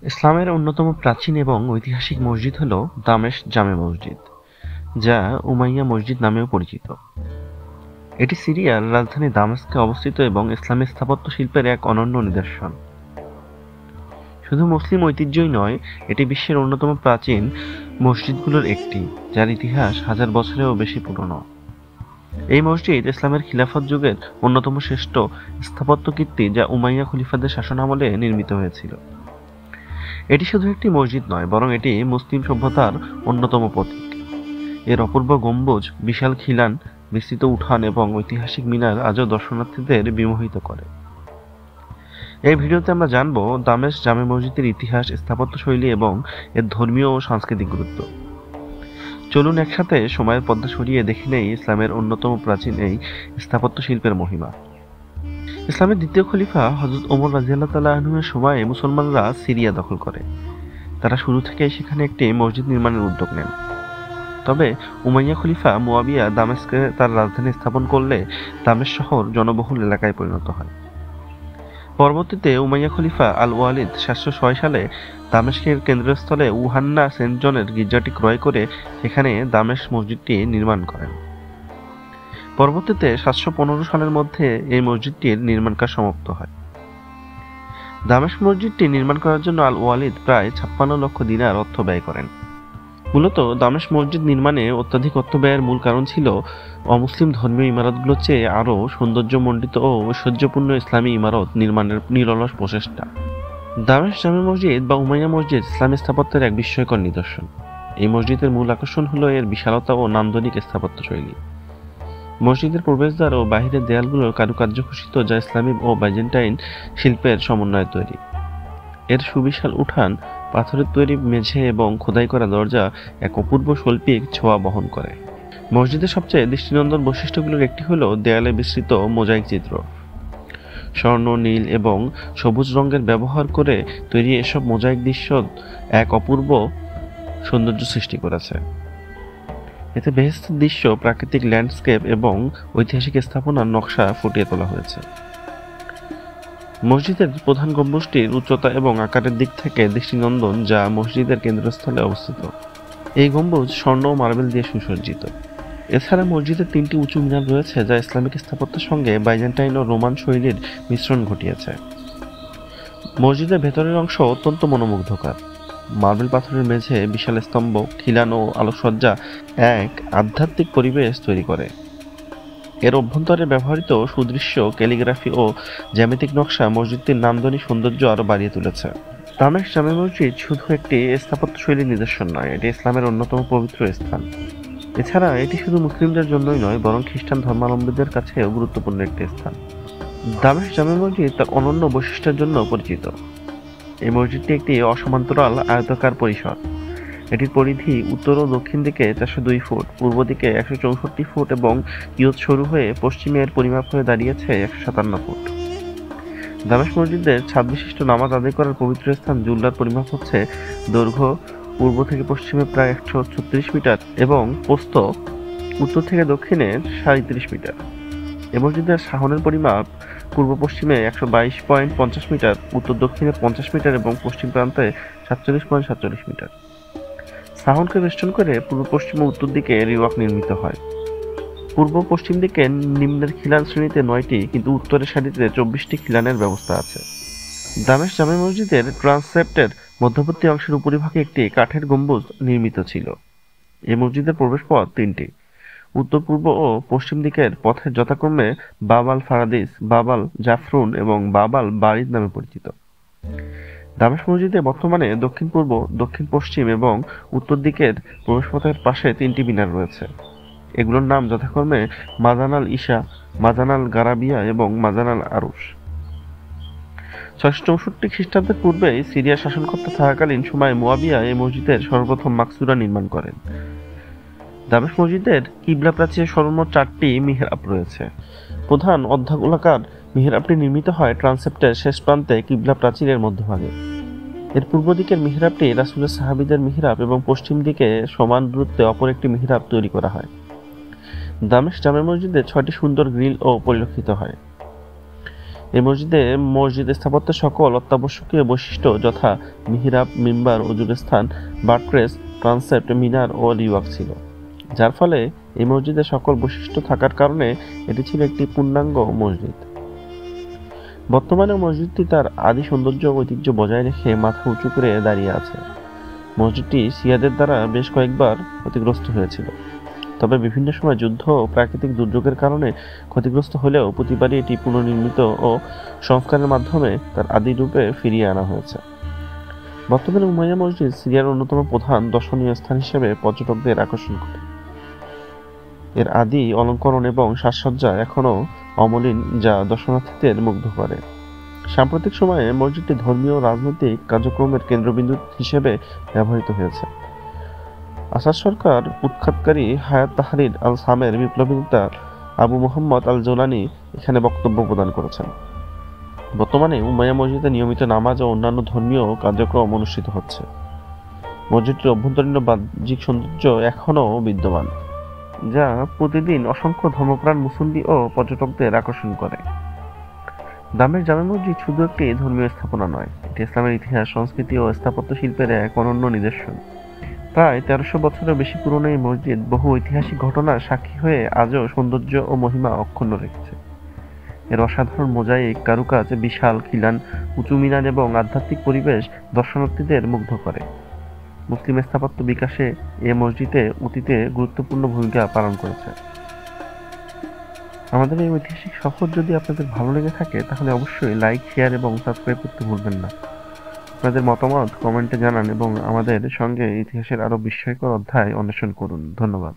ইসলামের অন্যতম প্রাচীন এবং ঐতিহাসিক মসজিদ হল দামেস্ক জামে মসজিদ, যা উমাইয়া মসজিদ নামেও পরিচিত। এটি সিরিয়ার রাজধানী দামেস্কে অবস্থিত এবং ইসলামী স্থাপত্য শিল্পের এক অনন্য নিদর্শন। শুধু মুসলিম ঐতিহ্যই নয়, এটি বিশ্বের অন্যতম প্রাচীন মসজিদগুলোর একটি, যার ইতিহাস হাজার বছরেও বেশি পুরনো। এই মসজিদ ইসলামের খিলাফত যুগের অন্যতম শ্রেষ্ঠ স্থাপত্য কীর্তি, যা উমাইয়া খলিফাদের শাসনামলে নির্মিত হয়েছিল। এটি শুধু একটি মসজিদ নয়, বরং এটি মুসলিম সভ্যতার অন্যতম প্রতীক। এর অপূর্ব গম্বুজ, বিশাল খিলান, বিস্তৃত উঠান এবং ঐতিহাসিক মিনার আজও দর্শনার্থীদের বিমোহিত করে। এই ভিডিওতে আমরা জানব দামেস্ক জামে মসজিদের ইতিহাস, স্থাপত্য শৈলী এবং এর ধর্মীয় ও সাংস্কৃতিক গুরুত্ব। চলুন একসাথে সময়ের পর্দা সরিয়ে দেখে নেই ইসলামের অন্যতম প্রাচীন এই স্থাপত্য শিল্পের মহিমা। ইসলামের দ্বিতীয় খলিফা হযরত ওমর রাদিয়াল্লাহু তাআলা আনহু-এর সময়ে মুসলমানরা সিরিয়া দখল করে। তারা শুরু থেকেই সেখানে একটি মসজিদ নির্মাণের উদ্যোগ নেন। তবে উমাইয়া খলিফা মুয়াবিয়া দামেস্কে তার রাজধানী স্থাপন করলে দামেস্ক শহর জনবহুল এলাকায় পরিণত হয়। পরবর্তীতে উমাইয়া খলিফা আল-ওয়ালিদ 706 সালে দামেস্কের কেন্দ্রস্থলে উহান্না সেন্ট জনের গির্জাটি ক্রয় করে সেখানে দামেস্ক মসজিদটি নির্মাণ করেন। পরবর্তীতে 715 সালের মধ্যে এই মসজিদটির নির্মাণ কাজ সমাপ্ত হয়। দামেস্ক মসজিদটি নির্মাণ করার জন্য আল-ওয়ালিদ প্রায় 56 লক্ষ দিনার অর্থ ব্যয় করেন। মূলত দামেস্ক মসজিদ নির্মাণে অত্যাধিক অর্থ ব্যয়ের মূল কারণ ছিল অমুসলিম ধর্মীয় ইমারতগুলোর চেয়ে আরও সৌন্দর্যমণ্ডিত ও ঐশ্বর্যপূর্ণ ইসলামী ইমারত নির্মাণের নিরলস প্রচেষ্টা। দামেস্ক জামে মসজিদ বা উমাইয়া মসজিদ ইসলামী স্থাপত্যের এক বিস্ময়কর নিদর্শন। এই মসজিদের মূল আকর্ষণ হল এর বিশালতা ও নান্দনিক স্থাপত্য শৈলী। মসজিদের প্রবেশদ্বার ও বাহিরের দেয়ালগুলোর কারুকার্য খচিত, যা ইসলামী ও বাইজেন্টাইন শিল্পের সমন্বয়ে তৈরি। এর সুবিশাল উঠান, পাথরের তৈরি মেঝে এবং খোদাই করা দরজা এক অপূর্ব শৈল্পিক ছোঁয়া বহন করে। মসজিদের সবচেয়ে দৃষ্টিনন্দন বৈশিষ্ট্যগুলোর একটি হল দেয়ালে বিস্তৃত মোজাইক চিত্র। স্বর্ণ, নীল এবং সবুজ রঙের ব্যবহার করে তৈরি এসব মোজাইক দৃশ্য এক অপূর্ব সৌন্দর্য সৃষ্টি করেছে। এতে বেহেশতের দৃশ্য, প্রাকৃতিক ল্যান্ডস্কেপ এবং ঐতিহাসিক স্থাপনার নকশা ফুটিয়ে তোলা হয়েছে। মসজিদের প্রধান গম্বুজটির উচ্চতা এবং আকারের দিক থেকে দৃষ্টিনন্দন, যা মসজিদের কেন্দ্রস্থলে অবস্থিত। এই গম্বুজ স্বর্ণ ও মার্বেল দিয়ে সুসজ্জিত। এছাড়া মসজিদের 3টি উঁচু মিনার রয়েছে, যা ইসলামিক স্থাপত্যের সঙ্গে বাইজেন্টাইন ও রোমান শৈলীর মিশ্রণ ঘটিয়েছে। মসজিদের ভেতরের অংশ অত্যন্ত মনোমুগ্ধকর। মার্বেল পাথরের মেঝে, বিশাল স্তম্ভ, খিলান ও আলোকসজ্জা এক আধ্যাত্মিক পরিবেশ তৈরি করে। এর অভ্যন্তরে ব্যবহৃত সুদৃশ্য ক্যালিগ্রাফি ও জ্যামিতিক নকশা মসজিদটির নান্দনিক সৌন্দর্য আরও বাড়িয়ে তুলেছে। দামেস্ক জামে মসজিদ শুধু একটি স্থাপত্যশৈলীর নিদর্শন নয়, এটি ইসলামের অন্যতম পবিত্র স্থান। এছাড়া এটি শুধু মুসলিমদের জন্যই নয়, বরং খ্রিস্টান ধর্মাবলম্বীদের কাছেও গুরুত্বপূর্ণ একটি স্থান। দামেস্ক জামে মসজিদ তার অনন্য বৈশিষ্ট্যের জন্য পরিচিত। এই মসজিদটি একটি অসমান্তরাল আয়তাকার পরিসর। এটির পরিধি উত্তর ও দক্ষিণ দিকে 402 ফুট, পূর্ব দিকে 164 ফুট এবং ইয়ত শুরু হয়ে পশ্চিমের পরিমাপ হয়ে দাঁড়িয়েছে 157 ফুট। দামেস্ক মসজিদের ছাদ বিশিষ্ট নামাজ আদায় করার পবিত্র স্থান জুল্লার পরিমাপ হচ্ছে দৈর্ঘ্য পূর্ব থেকে পশ্চিমে প্রায় 136 মিটার এবং প্রস্থ উত্তর থেকে দক্ষিণে 37 মিটার। এ মসজিদের সাহনের পরিমাপ পূর্ব পশ্চিমে 122.50 মিটার, উত্তর দক্ষিণে 50 মিটার এবং পশ্চিম প্রান্তে 47.47 মিটার। সাহনকে বেষ্টন করে পূর্ব পশ্চিম ও উত্তর দিকে রিওয়াক নির্মিত হয়। পূর্ব পশ্চিম দিকে নিম্নের খিলান শ্রেণীতে 9টি, কিন্তু উত্তরের সারিতে 24টি খিলানের ব্যবস্থা আছে। দামেস্ক জামে মসজিদের ট্রান্সেপ্টের মধ্যবর্তী অংশের উপরিভাগে একটি কাঠের গম্বুজ নির্মিত ছিল। এই মসজিদের প্রবেশপথ 3টি। উত্তর, পূর্ব ও পশ্চিম দিকের পথের যথাক্রমে বাব আল ফারাদিস, বাব আল জাফরুন এবং বাব আল বারিদ নামে পরিচিত। দামেস্ক মসজিদে বর্তমানে দক্ষিণ পূর্ব, দক্ষিণ পশ্চিম এবং উত্তর দিকের প্রবেশপথের পাশে 3টি মিনার রয়েছে। এগুলোর নাম যথাক্রমে মাজান আল ইশা, মাজান আল গারাবিয়া এবং মাজান আল আরুশ। 664 খ্রিস্টাব্দের পূর্বে সিরিয়া শাসনকর্তা থাকাকালীন সময়ে মুয়াবিয়া এই মসজিদের সর্বপ্রথম মাকসুরা নির্মাণ করেন। দামেস্ক মসজিদের কিবলা প্রাচীরে সর্বমোট 4টি মিহরাব রয়েছে। প্রধান অর্ধগোলাকার মিহরাবটি নির্মিত হয় ট্রান্সেপ্টের শেষ প্রান্তে কিবলা প্রাচীরের মধ্যভাগে। এর পূর্ব দিকের মিহরাবটি রাসূলের সাহাবীদের মিহরাব এবং পশ্চিম দিকে সমান দূরত্বে অপর একটি মিহরাব তৈরি করা হয়। দামেস্ক জামে মসজিদে 6টি সুন্দর গ্রিল ও পরিলক্ষিত হয়। এই মসজিদ স্থাপত্যের সকল অত্যাবশ্যকীয় বৈশিষ্ট্য যথা মিহরাব, মিম্বার, অজুর স্থান, বাটক্রেস, ট্রান্সেপ্ট, মিনার ও লিওয়াক ছিল, যার ফলে এই মসজিদের সকল বৈশিষ্ট্য থাকার কারণে এটি ছিল একটি পূর্ণাঙ্গ মসজিদ। বর্তমানে মসজিদটি তার আদি সৌন্দর্য ও ঐতিহ্য বজায় রেখে মাথা উঁচু করে দাঁড়িয়ে আছে। মসজিদটি শিয়াদের দ্বারা বেশ কয়েকবার ক্ষতিগ্রস্ত হয়েছিল, তবে বিভিন্ন সময় যুদ্ধ ও প্রাকৃতিক দুর্যোগের কারণে ক্ষতিগ্রস্ত হলেও প্রতিবারই এটি পুনর্নির্মিত ও সংস্কারের মাধ্যমে তার আদি রূপে ফিরিয়ে আনা হয়েছে। বর্তমানে উমাইয়া মসজিদ সিরিয়ার অন্যতম প্রধান দর্শনীয় স্থান হিসেবে পর্যটকদের আকর্ষণ করে। এর আদি অলঙ্করণ এবং সাজসজ্জা এখনও অমলিন, যা দর্শনার্থীদের মুগ্ধ করে। সাম্প্রতিক সময়ে মসজিদটি ধর্মীয় ও রাজনৈতিক কার্যক্রমের কেন্দ্রবিন্দু হিসেবে ব্যবহৃত হয়েছে। আসাদ সরকার উৎখাতকারী হায়াত তাহরির আল সামের বিপ্লবী নেতা আবু মোহাম্মদ আল জোলানি এখানে বক্তব্য প্রদান করেছেন। বর্তমানে উমাইয়া মসজিদে নিয়মিত নামাজ ও অন্যান্য ধর্মীয় কার্যক্রম অনুষ্ঠিত হচ্ছে। মসজিদটির অভ্যন্তরীণ বাহ্যিক সৌন্দর্য এখনও বিদ্যমান, যা প্রতিদিন অসংখ্য ধর্মপ্রাণ মুসল্লি ও পর্যটকদের আকর্ষণ করে। দামের জামে মসজিদ শুধু একটি ধর্মীয় স্থাপনা নয়, এটি ইসলামের ইতিহাস, সংস্কৃতি ও স্থাপত্য শিল্পের এক অনন্য নিদর্শন। প্রায় 1300 বছরের বেশি পুরনো এই মসজিদ বহু ঐতিহাসিক ঘটনার সাক্ষী হয়ে আজও সৌন্দর্য ও মহিমা অক্ষুণ্ণ রেখেছে। এর অসাধারণ মোজাইক কারুকাজ, বিশাল খিলান, উঁচু মিনার এবং আধ্যাত্মিক পরিবেশ দর্শনার্থীদের মুগ্ধ করে। মুসলিম স্থাপত্য বিকাশে এ মসজিদে অতীতে গুরুত্বপূর্ণ ভূমিকা পালন করেছে। আমাদের এই ঐতিহাসিক সফর যদি আপনাদের ভালো লেগে থাকে তাহলে অবশ্যই লাইক, শেয়ার এবং সাবস্ক্রাইব করতে ভুলবেন না। আপনাদের মতামত কমেন্টে জানান এবং আমাদের সঙ্গে ইতিহাসের আরও বিস্ময়কর অধ্যায় অন্বেষণ করুন। ধন্যবাদ।